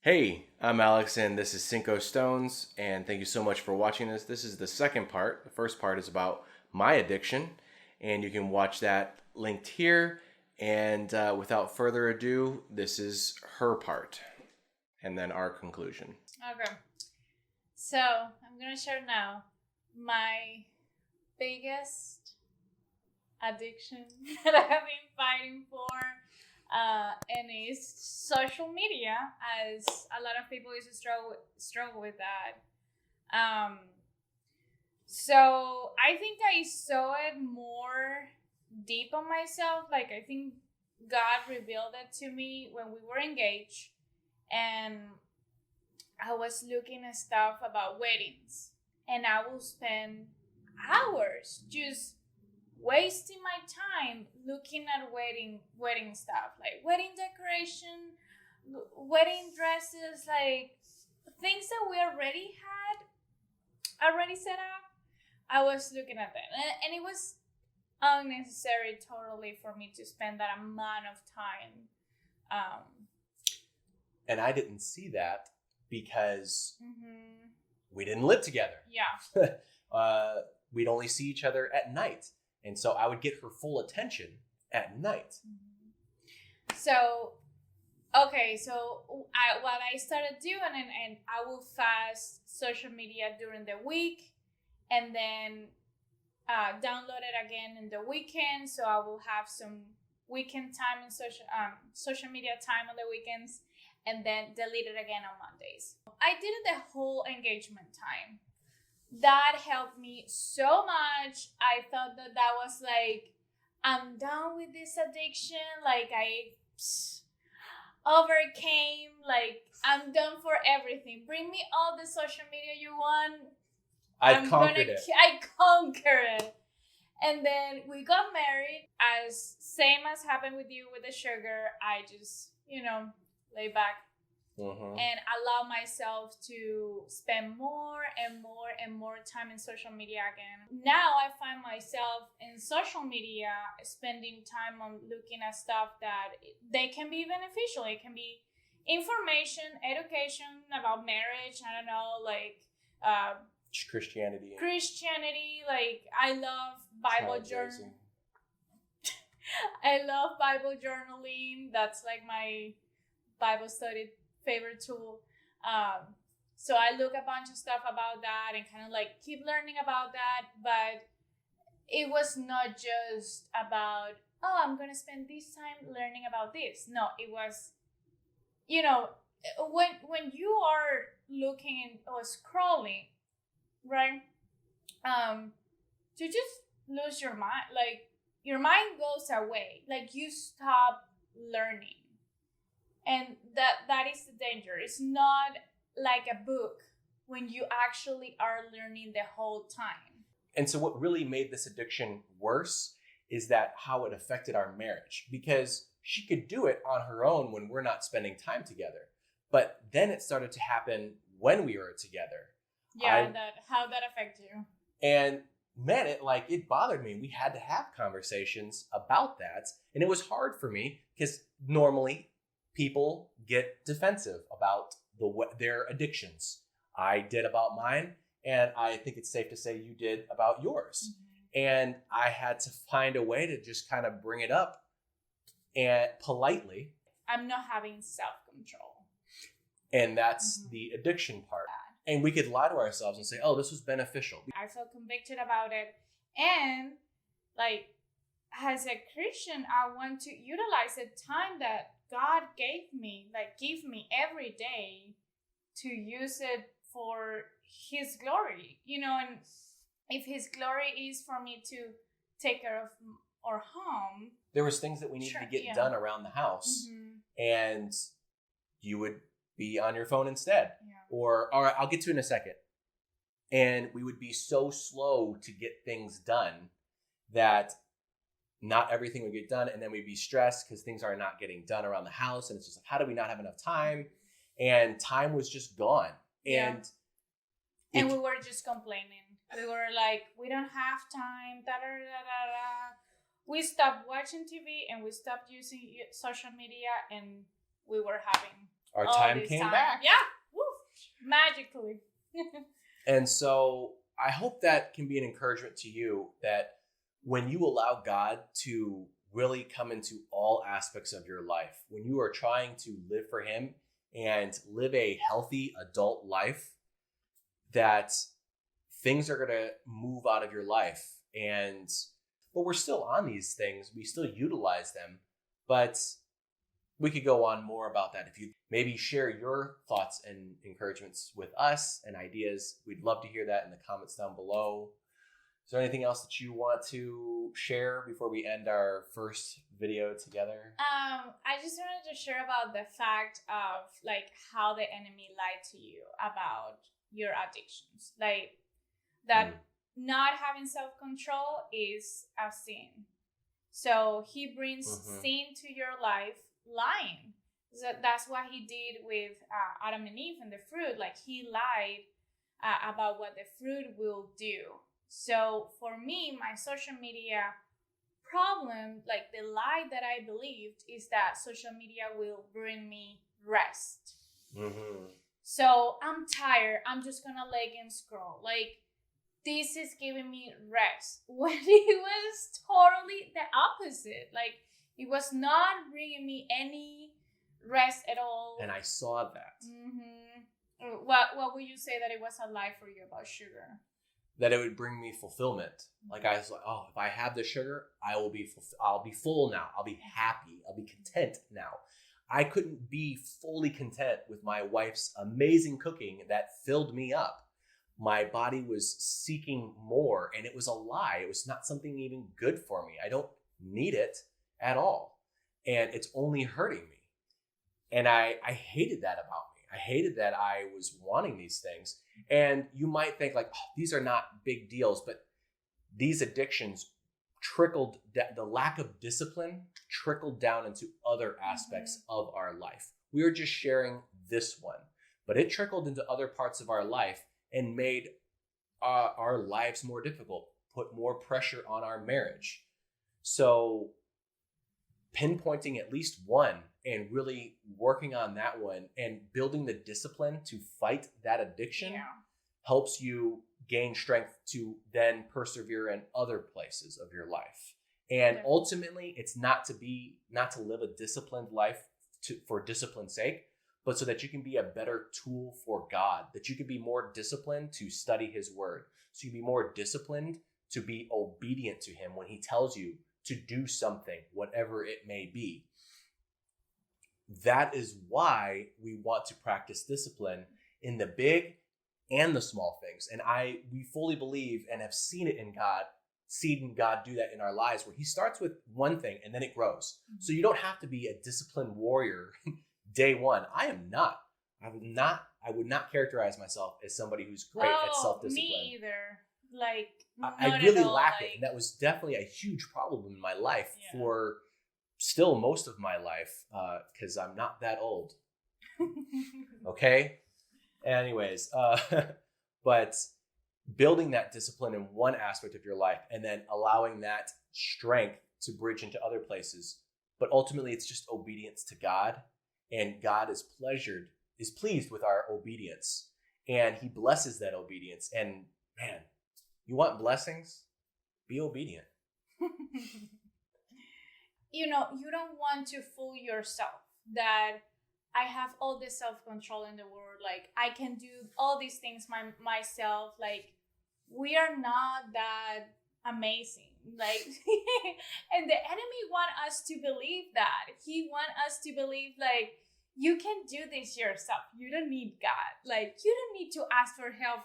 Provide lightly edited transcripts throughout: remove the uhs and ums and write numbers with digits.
Hey, I'm Alex, and this is Cinco Stones, and thank you so much for watching this. This is the second part. The first part is about my addiction, and you can watch that linked here. And without further ado, this is her part, and then our conclusion. Okay. So I'm gonna share now my biggest addiction that I have been fighting for, and it's social media, as a lot of people used to struggle with that. Um, so I think I saw it more deep on myself. Like I think God revealed it to me when we were engaged, and I was looking at stuff about weddings, and I will spend hours just wasting my time looking at wedding stuff, like wedding decoration, wedding dresses, like things that we already set up. I was looking at that, and it was unnecessary totally for me to spend that amount of time. Um, And I didn't see that because mhm. we didn't live together. Yeah. We'd only see each other at night. And so I would get her full attention at night. So, okay, so what I started doing, and I will fast social media during the week, and then download it again in the weekend. So I will have some weekend time and social media time on the weekends, and then delete it again on Mondays. I did it the whole engagement time. That helped me so much. I thought that was like, I'm done with this addiction. Like I overcame. Like I'm done for everything. Bring me all the social media you want. I conquered it. I conquer it. And then we got married. As same as happened with you with the sugar. I just lay back. Mm-hmm. And allow myself to spend more and more and more time in social media again. Now I find myself in social media spending time on looking at stuff that they can be beneficial. It can be information, education about marriage. I don't know, like Christianity. Like I love Bible journal. I love Bible journaling. That's like my Bible study favorite tool. So I look a bunch of stuff about that and kind of like keep learning about that. But it was not just about, oh, I'm going to spend this time learning about this. No, it was, when you are looking or scrolling, right? To just lose your mind, like your mind goes away, like you stop learning. And that is the danger. It's not like a book when you actually are learning the whole time. And so what really made this addiction worse is that how it affected our marriage, because she could do it on her own when we're not spending time together. But then it started to happen when we were together. Yeah, how that affect you. And man, it bothered me. We had to have conversations about that. And it was hard for me because normally people get defensive about their addictions. I did about mine, and I think it's safe to say you did about yours. Mm-hmm. And I had to find a way to just kind of bring it up and politely. I'm not having self-control. And that's the addiction part. And we could lie to ourselves and say, oh, this was beneficial. I felt convicted about it. And like, as a Christian, I want to utilize the time that God gave me every day to use it for His glory, and if His glory is for me to take care of our home. There was things that we needed to get done around the house, and you would be on your phone instead. Yeah. Or, all right, I'll get to it in a second. And we would be so slow to get things done that not everything would get done, and then we'd be stressed because things are not getting done around the house, and it's just like, how do we not have enough time? And time was just gone. And we were just complaining. We were like, we don't have time. Da da da da da. We stopped watching TV and we stopped using social media, and we were having Our time came back. Yeah. Woo. Magically. And so I hope that can be an encouragement to you that when you allow God to really come into all aspects of your life, when you are trying to live for him and live a healthy adult life, that things are going to move out of your life. But we're still on these things. We still utilize them, but we could go on more about that. If you maybe share your thoughts and encouragements with us and ideas, we'd love to hear that in the comments down below. Is there anything else that you want to share before we end our first video together? I just wanted to share about the fact of like how the enemy lied to you about your addictions. Like that not having self-control is a sin. So he brings sin to your life, lying. So that's what he did with Adam and Eve and the fruit. Like he lied about what the fruit will do. So for me, my social media problem, like the lie that I believed, is that social media will bring me rest. So I'm tired. I'm just gonna leg and scroll. Like this is giving me rest. When it was totally the opposite. Like it was not bringing me any rest at all. And I saw that. What would you say that it was a lie for you about sugar? That it would bring me fulfillment. Like I was like, oh, if I have the sugar, I'll be full now. I'll be happy. I'll be content now. I couldn't be fully content with my wife's amazing cooking that filled me up. My body was seeking more, and it was a lie. It was not something even good for me. I don't need it at all. And it's only hurting me. And I hated that about me. I hated that I was wanting these things. And you might think like, oh, these are not big deals, but these addictions trickled, the lack of discipline trickled down into other aspects of our life. We are just sharing this one, but it trickled into other parts of our life and made our lives more difficult, put more pressure on our marriage. So pinpointing at least one and really working on that one and building the discipline to fight that addiction helps you gain strength to then persevere in other places of your life. And ultimately, it's not to live a disciplined life for discipline's sake, but so that you can be a better tool for God, that you can be more disciplined to study his word. So you can be more disciplined to be obedient to him when he tells you to do something, whatever it may be. That is why we want to practice discipline in the big and the small things. And we fully believe and have seen it in God, seen God do that in our lives, where he starts with one thing and then it grows. So you don't have to be a disciplined warrior day one. I would not characterize myself as somebody who's great at self-discipline. Me either. Like, I really lack it. And that was definitely a huge problem in my life for still most of my life, because I'm not that old. Okay? Anyways, but building that discipline in one aspect of your life and then allowing that strength to bridge into other places. But ultimately, it's just obedience to God. And God is pleased with our obedience. And he blesses that obedience. And man, you want blessings? Be obedient. You don't want to fool yourself that I have all this self-control in the world. Like, I can do all these things myself. Like, we are not that amazing. Like, and the enemy want us to believe that. He want us to believe, like, you can do this yourself. You don't need God. Like, you don't need to ask for help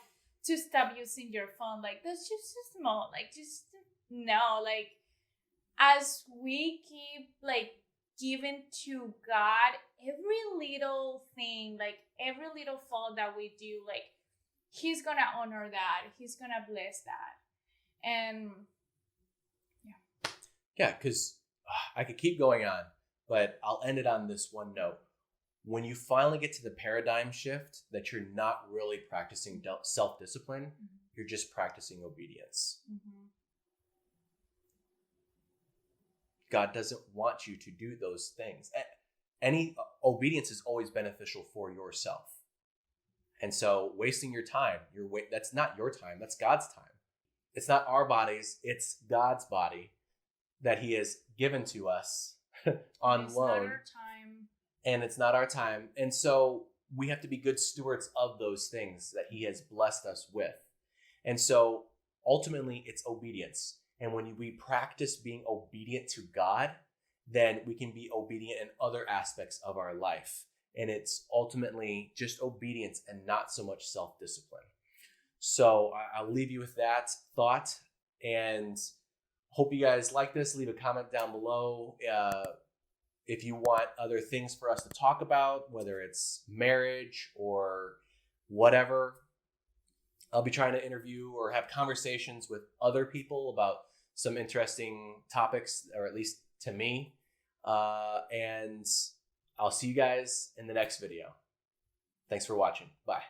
to stop using your phone. Like, that's just small. Like, just, no. Like, as we keep, like, giving to God every little thing, like, every little fault that we do, like, he's gonna honor that. He's gonna bless that. And, yeah, because I could keep going on, but I'll end it on this one note. When you finally get to the paradigm shift that you're not really practicing self-discipline, you're just practicing obedience. God doesn't want you to do those things. any obedience is always beneficial for yourself. And so wasting your time, that's not your time, that's God's time. It's not our bodies, it's God's body that he has given to us on it's loan. Not our time. And it's not our time. And so we have to be good stewards of those things that he has blessed us with. And so ultimately it's obedience. And when we practice being obedient to God, then we can be obedient in other aspects of our life. And it's ultimately just obedience and not so much self-discipline. So I'll leave you with that thought, and hope you guys like this. Leave a comment down below if you want other things for us to talk about, whether it's marriage or whatever. I'll be trying to interview or have conversations with other people about some interesting topics, or at least to me. And I'll see you guys in the next video. Thanks for watching. Bye.